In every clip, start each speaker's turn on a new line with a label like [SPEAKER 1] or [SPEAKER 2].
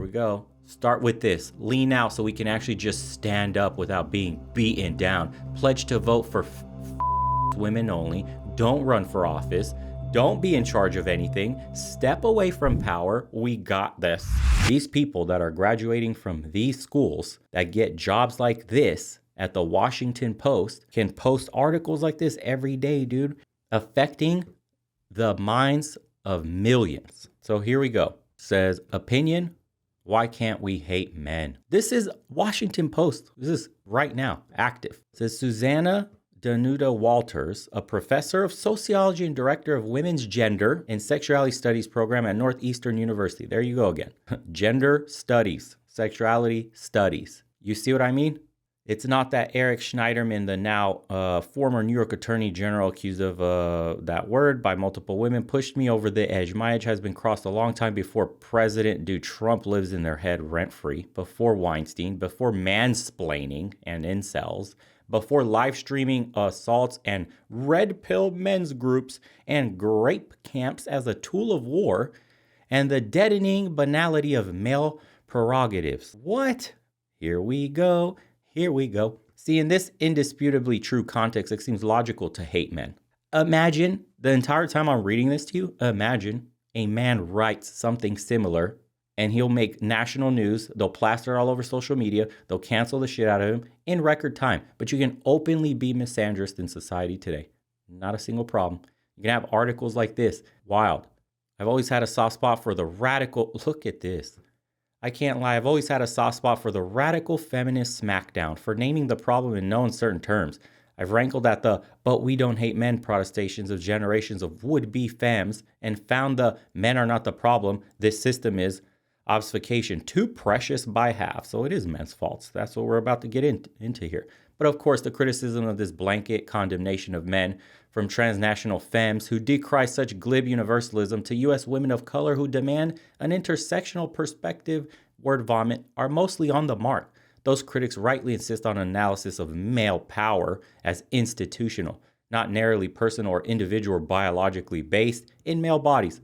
[SPEAKER 1] Here we go. Start with this. Lean out so we can actually just stand up without being beaten down. Pledge to vote for women only. Don't run for office. Don't be in charge of anything. Step away from power. We got this. These people that are graduating from these schools that get jobs like this at the Washington Post can post articles like this every day, dude, affecting the minds of millions. So here we go. Says, opinion, why can't we hate men? This is Washington Post. This is right now, active. It says, Susanna Danuta Walters, a professor of sociology and director of women's gender and sexuality studies program at Northeastern University. There you go again. Gender studies, sexuality studies. You see what I mean? It's not that Eric Schneiderman, the now former New York Attorney General accused of that word by multiple women, pushed me over the edge. My edge has been crossed a long time before President Dude Trump lives in their head rent-free, before Weinstein, before mansplaining and incels, before live streaming assaults and red pill men's groups and grape camps as a tool of war, and the deadening banality of male prerogatives. What? Here we go. Here we go. See, in this indisputably true context, it seems logical to hate men. Imagine, the entire time I'm reading this to you, imagine a man writes something similar and he'll make national news. They'll plaster it all over social media. They'll cancel the shit out of him in record time. But you can openly be misandrist in society today. Not a single problem. You can have articles like this. Wild. I've always had a soft spot for the radical. Look at this. I can't lie. I've always had a soft spot for the radical feminist smackdown, for naming the problem in no uncertain terms. I've rankled at the "but we don't hate men" protestations of generations of would-be femmes and found the "men are not the problem, this system is" obfuscation too precious by half. So it is men's faults. That's what we're about to get into here. But of course, the criticism of this blanket condemnation of men from transnational femmes who decry such glib universalism to U.S. women of color who demand an intersectional perspective, word vomit, are mostly on the mark. Those critics rightly insist on an analysis of male power as institutional, not narrowly personal or individual or biologically based in male bodies.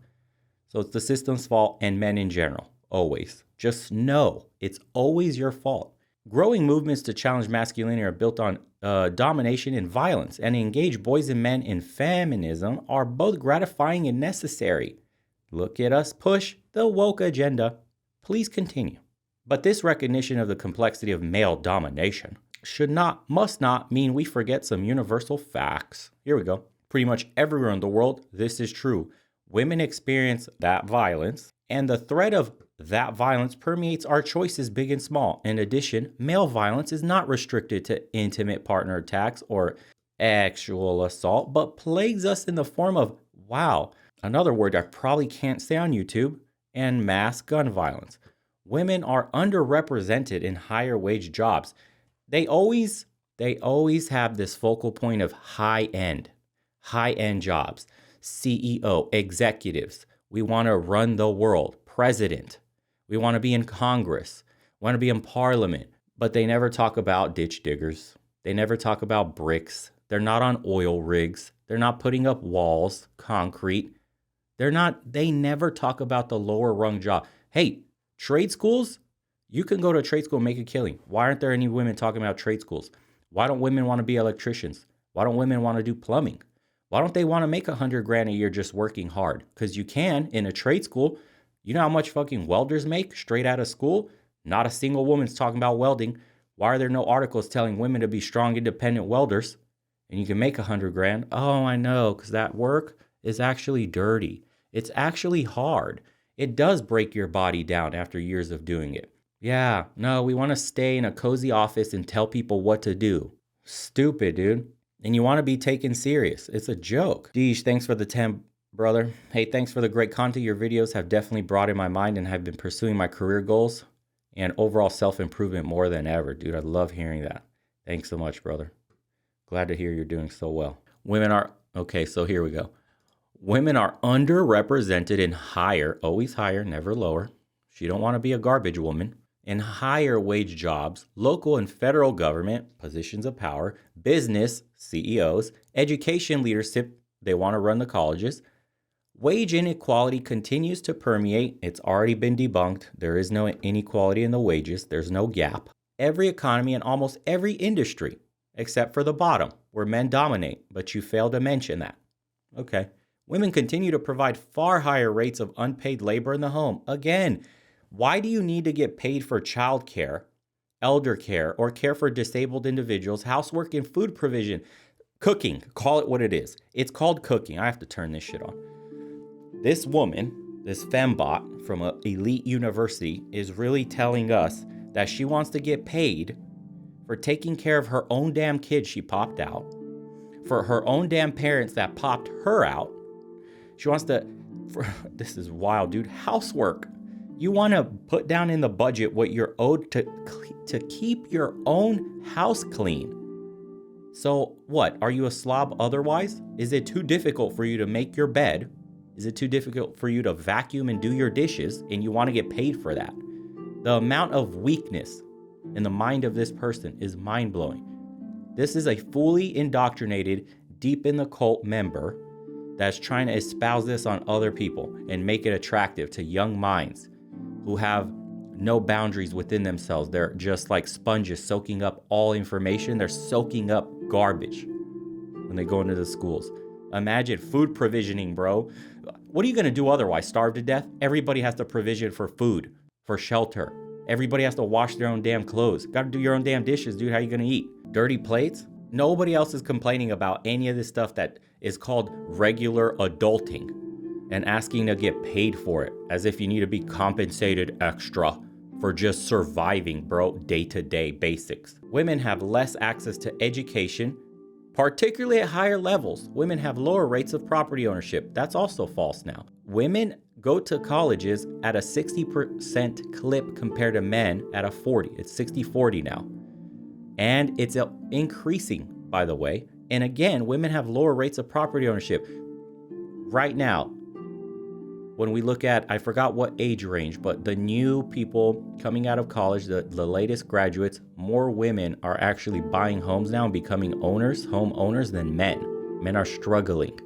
[SPEAKER 1] So it's the system's fault and men in general. Always. Just know it's always your fault. Growing movements to challenge masculinity are built on domination and violence, and engage boys and men in feminism are both gratifying and necessary. Look at us push the woke agenda. Please continue. But this recognition of the complexity of male domination must not mean we forget some universal facts. Here we go. Pretty much everywhere in the world, this is true. Women experience that violence, and the threat of that violence permeates our choices, big and small. In addition, male violence is not restricted to intimate partner attacks or actual assault, but plagues us in the form of, wow, another word I probably can't say on YouTube, and mass gun violence. Women are underrepresented in higher wage jobs. They always have this focal point of high-end jobs, CEO, executives. We want to run the world, president. We want to be in Congress, want to be in Parliament, but they never talk about ditch diggers. They never talk about bricks. They're not on oil rigs. They're not putting up walls, concrete. They never talk about the lower rung job. Hey, trade schools, you can go to a trade school and make a killing. Why aren't there any women talking about trade schools? Why don't women want to be electricians? Why don't women want to do plumbing? Why don't they want to make $100,000 a year just working hard? Because you can in a trade school. You know how much fucking welders make straight out of school? Not a single woman's talking about welding. Why are there no articles telling women to be strong, independent welders? And you can make $100,000. Oh, I know, because that work is actually dirty. It's actually hard. It does break your body down after years of doing it. Yeah, no, we want to stay in a cozy office and tell people what to do. Stupid, dude. And you want to be taken serious. It's a joke. Deej, thanks for the 10, brother. Hey, thanks for the great content. Your videos have definitely broadened my mind and have been pursuing my career goals and overall self-improvement more than ever. Dude, I love hearing that. Thanks so much, brother. Glad to hear you're doing so well. Okay, so here we go. Women are underrepresented in higher, always higher, never lower. She don't want to be a garbage woman. In higher wage jobs, local and federal government, positions of power, business, CEOs, education leadership, they want to run the colleges, Wage inequality continues to permeate. It's already been debunked. There is no inequality in the wages. There's no gap. Every economy and almost every industry, except for the bottom, where men dominate, but you fail to mention that. Okay. Women continue to provide far higher rates of unpaid labor in the home. Again, why do you need to get paid for childcare, elder care, or care for disabled individuals, housework and food provision? Cooking, call it what it is. It's called cooking. I have to turn this shit on. This woman, this fembot from an elite university, is really telling us that she wants to get paid for taking care of her own damn kids she popped out, for her own damn parents that popped her out. She wants to, this is wild, dude, housework. You want to put down in the budget what you're owed to keep your own house clean. So what, are you a slob otherwise? Is it too difficult for you to make your bed? Is it too difficult for you to vacuum and do your dishes and you want to get paid for that? The amount of weakness in the mind of this person is mind-blowing. This is a fully indoctrinated, deep in the cult member that's trying to espouse this on other people and make it attractive to young minds who have no boundaries within themselves. They're just like sponges soaking up all information. They're soaking up garbage when they go into the schools. Imagine food provisioning, bro. What are you going to do otherwise? Starve to death? Everybody has to provision for food, for shelter. Everybody has to wash their own damn clothes. Got to do your own damn dishes, dude. How you going to eat? Dirty plates? Nobody else is complaining about any of this stuff that is called regular adulting and asking to get paid for it as if you need to be compensated extra for just surviving, bro, day-to-day basics. Women have less access to education, particularly at higher levels. Women have lower rates of property ownership. That's also false now. Women go to colleges at a 60% clip compared to men at a 40. It's 60-40 now. And it's increasing, by the way. And again, women have lower rates of property ownership. Right now, when we look at, I forgot what age range, but the new people coming out of college, the latest graduates, more women are actually buying homes now and becoming home owners than men. Men are struggling.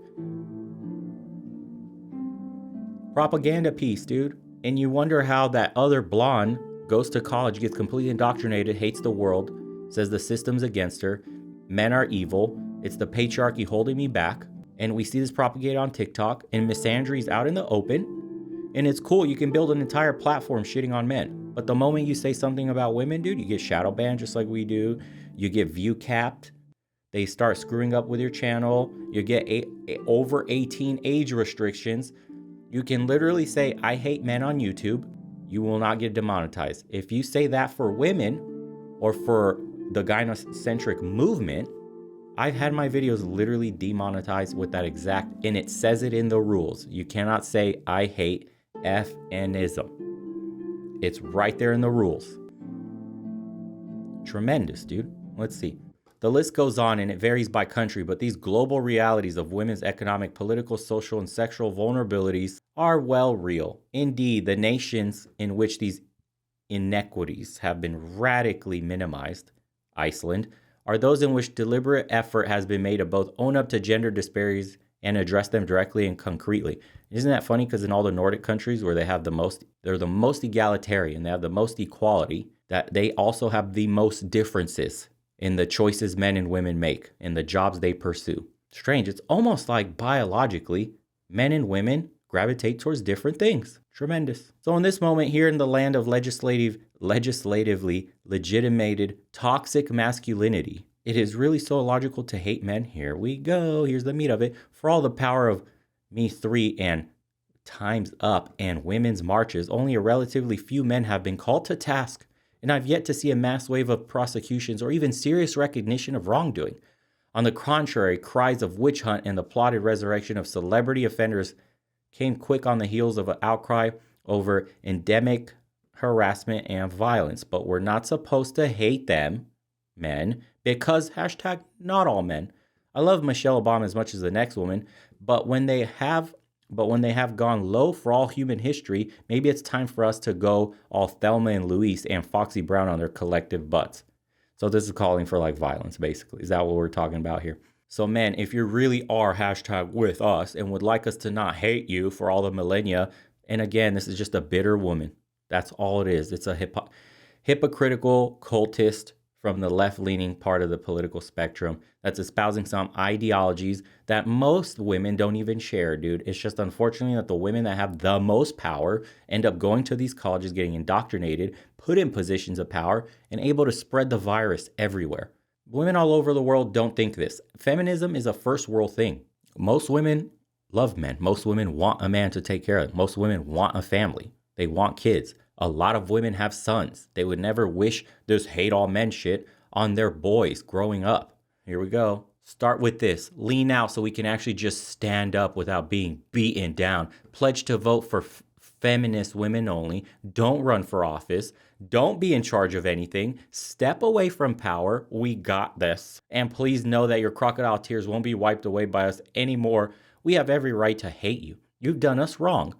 [SPEAKER 1] Propaganda piece, dude. And you wonder how that other blonde goes to college, gets completely indoctrinated, hates the world, says the system's against her, men are evil, it's the patriarchy holding me back. And we see this propagated on TikTok, and misandry is out in the open. And it's cool, you can build an entire platform shitting on men. But the moment you say something about women, dude, you get shadow banned just like we do. You get view capped. They start screwing up with your channel. You get over 18 age restrictions. You can literally say, I hate men on YouTube. You will not get demonetized. If you say that for women or for the gynocentric movement, I've had my videos literally demonetized with that exact, and it says it in the rules. You cannot say, I hate FNism. It's right there in the rules. Tremendous, dude. Let's see. The list goes on and it varies by country, but these global realities of women's economic, political, social, and sexual vulnerabilities are well real. Indeed, the nations in which these inequities have been radically minimized, Iceland, are those in which deliberate effort has been made to both own up to gender disparities and address them directly and concretely. Isn't that funny? Because in all the Nordic countries where they're the most egalitarian, they have the most equality, that they also have the most differences in the choices men and women make and the jobs they pursue. Strange. It's almost like biologically, men and women gravitate towards different things. Tremendous. So in this moment here in the land of legislatively legitimated toxic masculinity, it is really so illogical to hate men. Here we go. Here's the meat of it. For all the power of me three and Time's Up and women's marches, only a relatively few men have been called to task, and I've yet to see a mass wave of prosecutions or even serious recognition of wrongdoing. On the contrary, cries of witch hunt and the plotted resurrection of celebrity offenders came quick on the heels of an outcry over endemic harassment and violence. But we're not supposed to hate them, men, because hashtag not all men. I love Michelle Obama as much as the next woman, but when they have gone low for all human history, maybe it's time for us to go all Thelma and Louise and Foxy Brown on their collective butts. So this is calling for like violence, basically. Is that what we're talking about here? So, men, if you really are hashtag with us and would like us to not hate you for all the millennia, and again, this is just a bitter woman. That's all it is. It's a hypocritical cultist from the left leaning part of the political spectrum that's espousing some ideologies that most women don't even share, dude. It's just unfortunately that the women that have the most power end up going to these colleges, getting indoctrinated, put in positions of power, and able to spread the virus everywhere. Women all over the world don't think this. Feminism is a first world thing. Most women love men. Most women want a man to take care of them. Most women want a family. They want kids. A lot of women have sons. They would never wish this hate all men shit on their boys growing up. Here we go. Start with this. Lean out so we can actually just stand up without being beaten down. Pledge to vote for feminist women only. Don't run for office. Don't be in charge of anything. Step away from power. We got this. And please know that your crocodile tears won't be wiped away by us anymore. We have every right to hate you. You've done us wrong.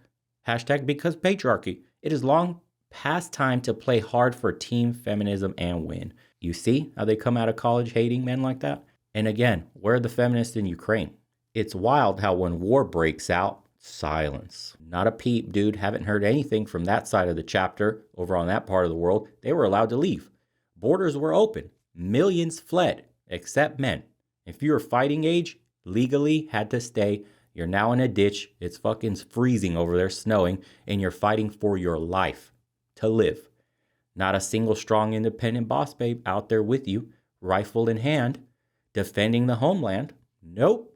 [SPEAKER 1] Hashtag because patriarchy. It is long past time to play hard for team feminism and win. You see how they come out of college hating men like that? And again, where are the feminists in Ukraine? It's wild how when war breaks out, silence. Not a peep, dude. Haven't heard anything from that side of the chapter over on that part of the world. They were allowed to leave. Borders were open. Millions fled, except men. If you were fighting age, legally had to stay. You're now in a ditch. It's fucking freezing over there, snowing, and you're fighting for your life to live. Not a single strong independent boss babe out there with you, rifle in hand, defending the homeland. Nope.